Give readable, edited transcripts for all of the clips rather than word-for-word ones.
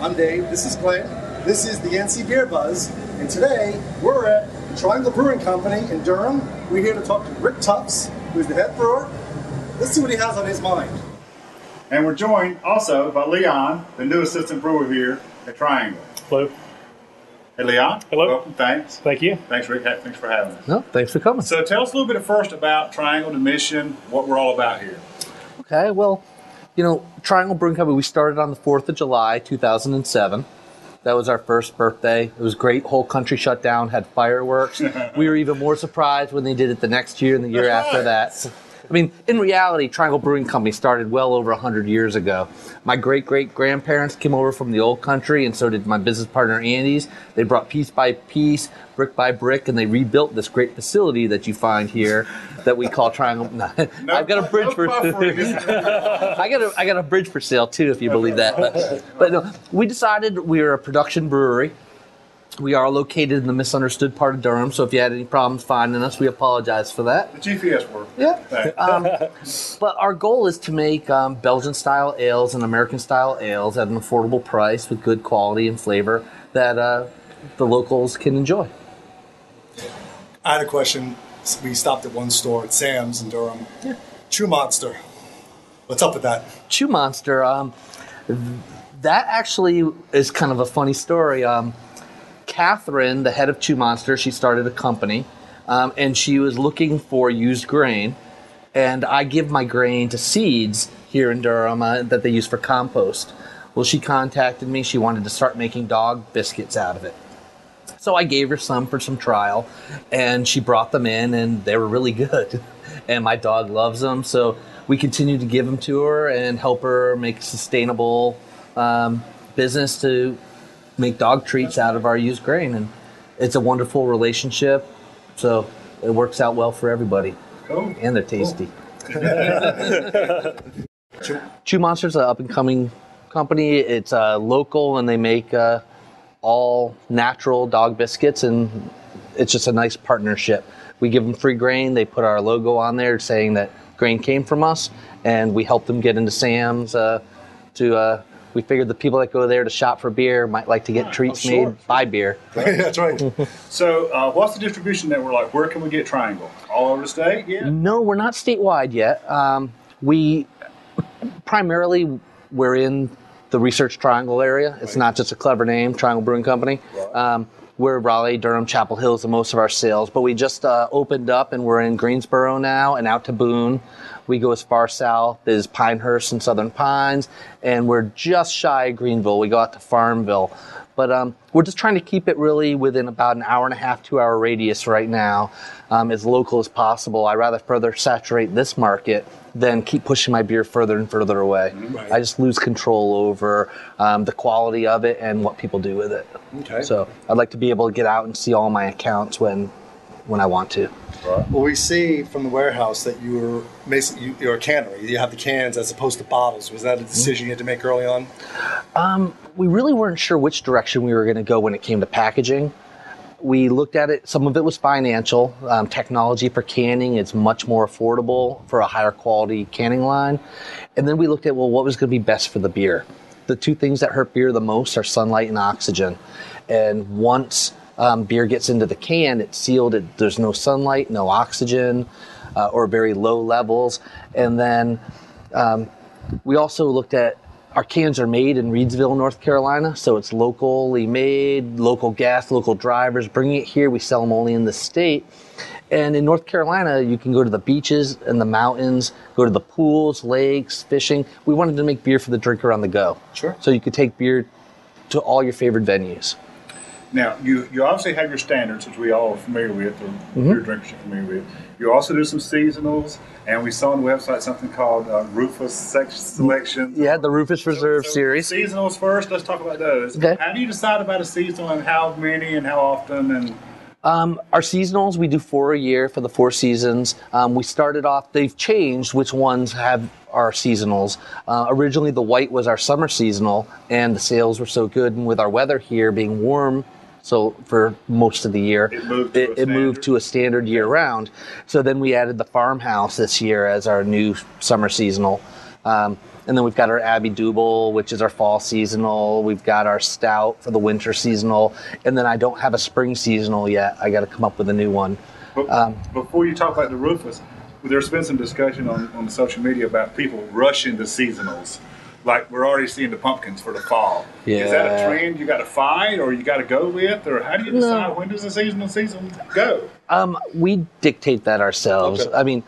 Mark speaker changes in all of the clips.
Speaker 1: I'm Dave. This is Glenn. This is the NC Beer Buzz. And today, we're at Triangle Brewing Company in Durham. We're here to talk to Rick Tufts, who's the head brewer. Let's see what he has on his mind.
Speaker 2: And we're joined also by Leon, the new assistant brewer here at Triangle.
Speaker 3: Hello.
Speaker 2: Hey, Leon.
Speaker 3: Hello.
Speaker 2: Welcome. Thanks.
Speaker 3: Thank you.
Speaker 2: Thanks, Rick. Thanks for having us.
Speaker 4: No, thanks for coming.
Speaker 2: So tell us a little bit first about Triangle, the mission, what we're all about here.
Speaker 4: Okay, well, Triangle Brewing Company, we started on the 4th of July, 2007. That was our first birthday. It was great. Whole country shut down, had fireworks. We were even more surprised when they did it the next year and the year after that. I mean, in reality, Triangle Brewing Company started well over 100 years ago. My great-great-grandparents came over from the old country, and so did my business partner, Andy's. They brought piece by piece, brick by brick, and they rebuilt this great facility that you find here that we call Triangle. No, I've got a bridge for I got a bridge for sale, too, if you believe that. But no, we decided we were a production brewery. We are located in the misunderstood part of Durham, so if you had any problems finding us, we apologize for that.
Speaker 2: The GPS worked.
Speaker 4: Yeah. But our goal is to make Belgian-style ales and American-style ales at an affordable price with good quality and flavor that the locals can enjoy.
Speaker 1: I had a question. We stopped at one store at Sam's in Durham. Yeah. Chew Monster. What's up with that?
Speaker 4: Chew Monster, that actually is kind of a funny story. Catherine, the head of Chew Monster, she started a company, and she was looking for used grain, and I give my grain to Seeds here in Durham that they use for compost. Well, she contacted me. She wanted to start making dog biscuits out of it. So I gave her some for some trial, and she brought them in, and they were really good. And my dog loves them, so we continued to give them to her and help her make sustainable business to make dog treats out of our used grain, and it's a wonderful relationship, so it works out well for everybody.
Speaker 2: Cool.
Speaker 4: And they're tasty.
Speaker 2: Cool.
Speaker 4: Chew Monster's an up-and-coming company. It's local, and they make all natural dog biscuits, and it's just a nice partnership. We give them free grain. They put our logo on there saying that grain came from us, and we help them get into Sam's we figured the people that go there to shop for beer might like to get treats made by beer.
Speaker 1: That's right.
Speaker 2: So what's the distribution network like? Where can we get Triangle? All over the state? Yeah.
Speaker 4: No, we're not statewide yet. We're in the Research Triangle area. It's not just a clever name, Triangle Brewing Company. Right. We're Raleigh, Durham, Chapel Hills, and most of our sales. But we just opened up, and we're in Greensboro now and out to Boone. We go as far south as Pinehurst and Southern Pines, and we're just shy of Greenville. We go out to Farmville. But we're just trying to keep it really within about an hour and a half, 2 hour radius right now, as local as possible. I'd rather further saturate this market than keep pushing my beer further and further away. Right. I just lose control over the quality of it and what people do with it. Okay. So I'd like to be able to get out and see all my accounts when I want to.
Speaker 1: Right. Well, we see from the warehouse that you're a cannery. You have the cans as opposed to bottles. Was that a decision you had to make early on?
Speaker 4: We really weren't sure which direction we were going to go when it came to packaging. We looked at it. Some of it was financial. Technology for canning is much more affordable for a higher quality canning line. And then we looked at, what was going to be best for the beer? The two things that hurt beer the most are sunlight and oxygen. And once beer gets into the can, it's sealed. There's no sunlight, no oxygen, or very low levels. And then we also looked at, our cans are made in Reidsville, North Carolina, so it's locally made, local gas, local drivers. Bringing it here, we sell them only in the state. And in North Carolina, you can go to the beaches and the mountains, go to the pools, lakes, fishing. We wanted to make beer for the drinker on the go. Sure. So you could take beer to all your favorite venues.
Speaker 2: Now, you obviously have your standards, which we all are familiar with, or beer drinkers are familiar with. You also do some seasonals, and we saw on the website something called Rufus Selection.
Speaker 4: Yeah, the Rufus Reserve series.
Speaker 2: Seasonals first, let's talk about those. Okay. How do you decide about a seasonal, and how many and how often? And
Speaker 4: our seasonals, we do 4 a year for the 4 seasons. We started off, they've changed which ones have our seasonals. Originally, the white was our summer seasonal, and the sales were so good, and with our weather here being warm, so for most of the year, it moved to a standard year-round. So then we added the farmhouse this year as our new summer seasonal. And then we've got our Abbey Double, which is our fall seasonal. We've got our Stout for the winter seasonal. And then I don't have a spring seasonal yet. I got to come up with a new one.
Speaker 2: Before you talk about the Rufus, there's been some discussion on social media about people rushing the seasonals. Like we're already seeing the pumpkins for the fall.
Speaker 4: Yeah.
Speaker 2: Is that a trend you got to find or you got to go with? Or how do you decide when does the seasonal season go?
Speaker 4: We dictate that ourselves.
Speaker 2: Okay.
Speaker 4: I mean,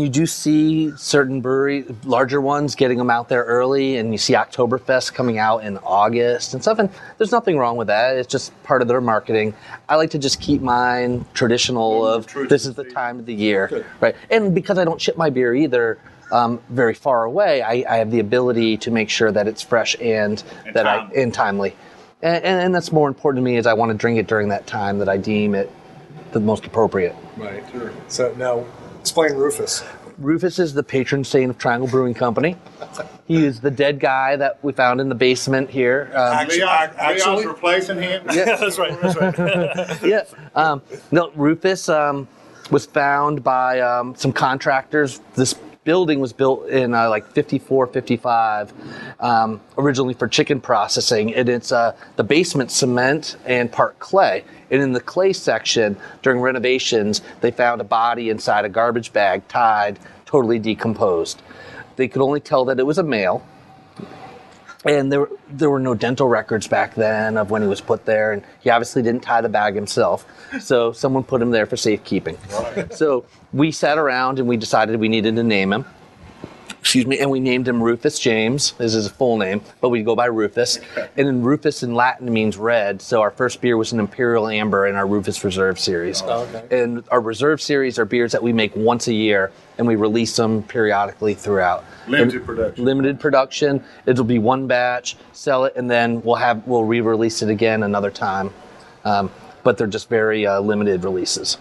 Speaker 4: you do see certain breweries, larger ones, getting them out there early, and you see Oktoberfest coming out in August and stuff. And there's nothing wrong with that. It's just part of their marketing. I like to just keep mine traditional this is the time of the year, right? And because I don't ship my beer either very far away, I have the ability to make sure that it's fresh and timely. And that's more important to me, is I want to drink it during that time that I deem it the most appropriate.
Speaker 1: Right. Sure. So now, explain Rufus.
Speaker 4: Rufus is the patron saint of Triangle Brewing Company. He is the dead guy that we found in the basement here.
Speaker 2: Leon's replacing him?
Speaker 4: Yeah,
Speaker 3: that's right.
Speaker 4: Yeah. No, Rufus was found by some contractors. This building was built in 54, 55, originally for chicken processing. And it's the basement cement and part clay. And in the clay section, during renovations, they found a body inside a garbage bag, tied, totally decomposed. They could only tell that it was a male. And there were no dental records back then of when he was put there. And he obviously didn't tie the bag himself. So someone put him there for safekeeping. Right. So we sat around and we decided we needed to name him. And we named him Rufus James. This is his full name, but we go by Rufus. And then Rufus in Latin means red, so our first beer was an Imperial Amber in our Rufus Reserve series.
Speaker 1: Oh, okay.
Speaker 4: And our Reserve series are beers that we make once a year, and we release them periodically throughout. Limited production. It'll be one batch, sell it, and then we'll re-release it again another time. But they're just very limited releases.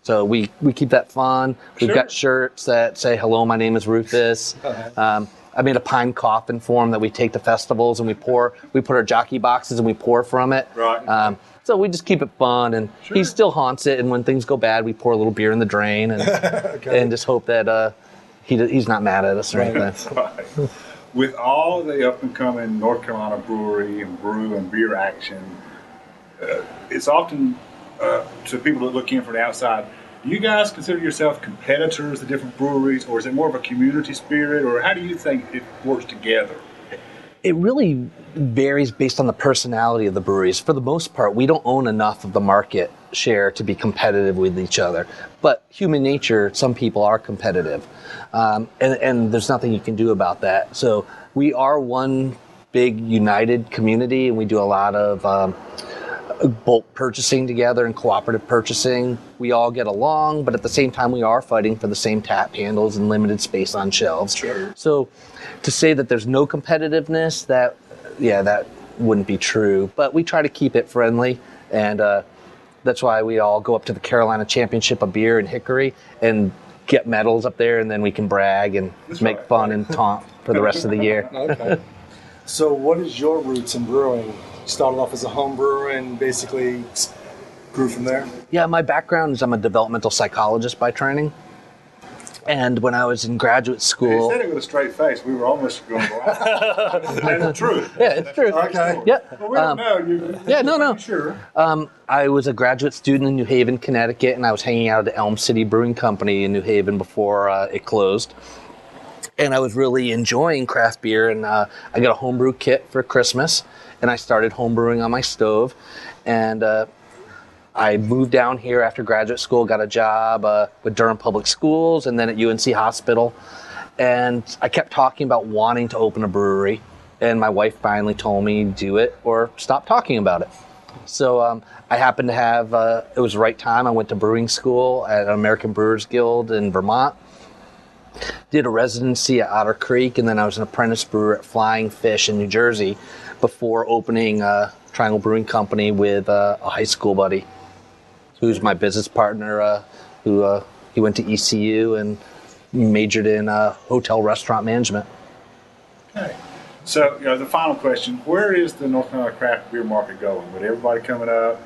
Speaker 4: So we keep that fun. We've got shirts that say, "Hello, my name is Rufus." I made a pine coffin for him that we take to festivals and we put our jockey boxes and we pour from it.
Speaker 2: Right.
Speaker 4: So we just keep it fun, and he still haunts it. And when things go bad, we pour a little beer in the drain and and just hope that he's not mad at us or anything.
Speaker 2: Right. With all the up and coming North Carolina brewery and brew and beer action, it's often to people that look in from the outside. Do you guys consider yourself competitors to different breweries, or is it more of a community spirit, or how do you think it works together?
Speaker 4: It really varies based on the personality of the breweries. For the most part, we don't own enough of the market share to be competitive with each other. But human nature, some people are competitive. And there's nothing you can do about that. So we are one big united community, and we do a lot of bulk purchasing together and cooperative purchasing. We all get along, but at the same time we are fighting for the same tap handles and limited space on shelves.
Speaker 1: Sure.
Speaker 4: So to say that there's no competitiveness, that wouldn't be true. But we try to keep it friendly, and that's why we all go up to the Carolina Championship of Beer in Hickory and get medals up there, and then we can brag and make fun and taunt for the rest of the year.
Speaker 1: Okay. So what is your roots in brewing? You started off as a home brewer and basically grew from there?
Speaker 4: Yeah, my background is I'm a developmental psychologist by training. And when I was in graduate school...
Speaker 2: You said it with a straight face. We were almost going to go out. And it's true.
Speaker 4: Yeah, it's true.
Speaker 1: Okay.
Speaker 4: Yeah.
Speaker 2: Well, we don't know.
Speaker 4: No.
Speaker 2: Sure.
Speaker 4: I was a graduate student in New Haven, Connecticut, and I was hanging out at the Elm City Brewing Company in New Haven before it closed. And I was really enjoying craft beer, and I got a homebrew kit for Christmas, and I started homebrewing on my stove. And I moved down here after graduate school, got a job with Durham Public Schools, and then at UNC Hospital. And I kept talking about wanting to open a brewery, and my wife finally told me, do it or stop talking about it. So I happened to have, it was the right time. I went to brewing school at American Brewers Guild in Vermont. Did a residency at Otter Creek, and then I was an apprentice brewer at Flying Fish in New Jersey before opening Triangle Brewing Company with a high school buddy who's my business partner, he went to ECU and majored in hotel restaurant management.
Speaker 2: Okay. So, the final question, where is the North Carolina craft beer market going? With everybody coming up,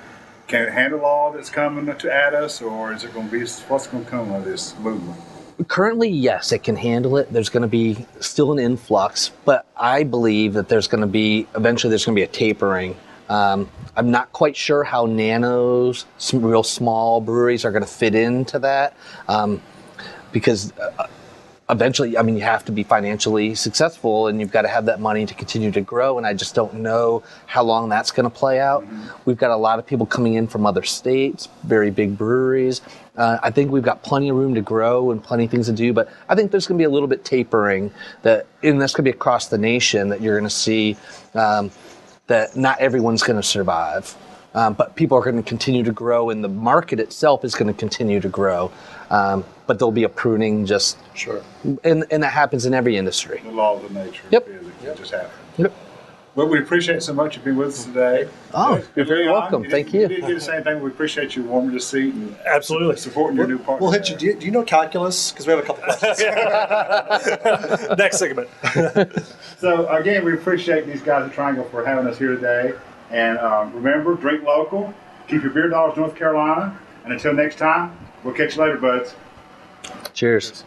Speaker 2: can it handle all that's coming at us, or is it going to be, what's going to come of this movement?
Speaker 4: Currently, yes, it can handle it. There's going to be still an influx, but I believe that eventually there's going to be a tapering. I'm not quite sure how nanos, some real small breweries are going to fit into that, because eventually, I mean, you have to be financially successful and you've got to have that money to continue to grow. And I just don't know how long that's going to play out. We've got a lot of people coming in from other states, very big breweries. I think we've got plenty of room to grow and plenty of things to do, but I think there's going to be a little bit tapering and that's going to be across the nation, that you're going to see that not everyone's going to survive. But people are going to continue to grow, and the market itself is going to continue to grow. But there'll be a pruning, just
Speaker 1: Sure.
Speaker 4: and that happens in every industry.
Speaker 2: The laws of nature.
Speaker 4: Yep.
Speaker 2: It just happens.
Speaker 4: Yep.
Speaker 2: Well, we appreciate so much you being with us today.
Speaker 4: Oh, you're very welcome. Thank you.
Speaker 2: You did the same thing. We appreciate you warming the seat and
Speaker 3: Absolutely.
Speaker 2: supporting your new partner.
Speaker 1: We'll hit you. Do you know calculus? Because we have a couple questions.
Speaker 3: Next segment.
Speaker 2: So again, we appreciate these guys at Triangle for having us here today. And remember, drink local, keep your beer dollars North Carolina, and until next time, we'll catch you later, buds.
Speaker 4: Cheers.